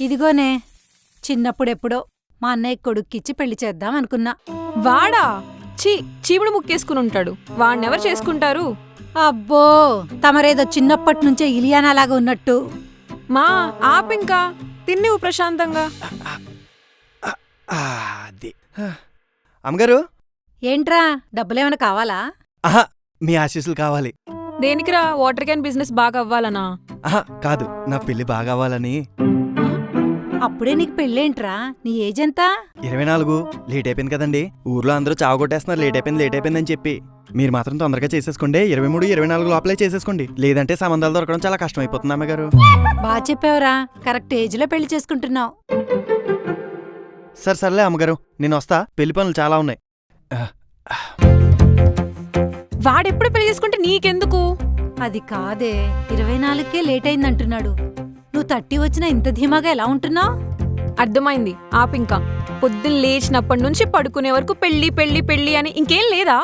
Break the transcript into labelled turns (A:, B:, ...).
A: ఇదిగోనే, చిన్నప్పుడెప్పుడో మా అన్నయ్య కొడుక్కిచ్చి పెళ్లి చేద్దాం అనుకున్నా.
B: వాడా? చీముడు ముక్కేసుకుని ఉంటాడు, వాడినెవరు చేసుకుంటారు?
A: అబ్బో, తమరేదో చిన్నప్పటినుంచే ఇలియానాలాగా ఉన్నట్టు.
B: మా ఆపింకా తిన్నివు ప్రశాంతంగా.
C: అది అమ్మగారు.
A: ఏంట్రా, డబ్బులేమైనా కావాలా?
C: ఆహా, మీ ఆశీస్సులు కావాలి.
B: దేనికిరా? వాటర్ క్యాన్ బిజినెస్ బాగా అవ్వాలనా?
C: ఆహా కాదు, నా పెళ్లి బాగా అవ్వాలని.
A: అప్పుడే నీకు పెళ్ళేంట్రా? నీ ఏజ్ ఎంత?
C: 24. లేట్ అయిపోయింది కదండి. ఊర్లో అందరూ చావగొట్టేస్తున్నారు లేట్ అయిపోయిందని చెప్పి. మీరు మాత్రం తొందరగా చేసేసుకోండి. 23, 24 లోపలే చేసేసుకోండి. లేదంటే సంబంధాలు దొరకడం చాలా కష్టం అయిపోతుంది అమ్మగారు.
A: బాగా చెప్పావురా, కరెక్ట్ ఏజ్ లో పెళ్లి చేసుకుంటున్నావు.
C: సర్లే అమ్మగారు, నేను వస్తా. పెళ్లి పనులు చాలా ఉన్నాయి.
B: వాడెప్పుడు పెళ్లి చేసుకుంటే నీకెందుకు?
A: అది కాదే, 24కే లేట్ అయిందంటున్నాడు. నువ్వు 30 వచ్చినా ఇంత ధీమాగా ఎలా ఉంటున్నావు?
B: అర్థమైంది, ఆపింకా. పొద్దున్న లేచినప్పటి నుంచి పడుకునే వరకు పెళ్లి పెళ్లి పెళ్లి అని ఇంకేం లేదా?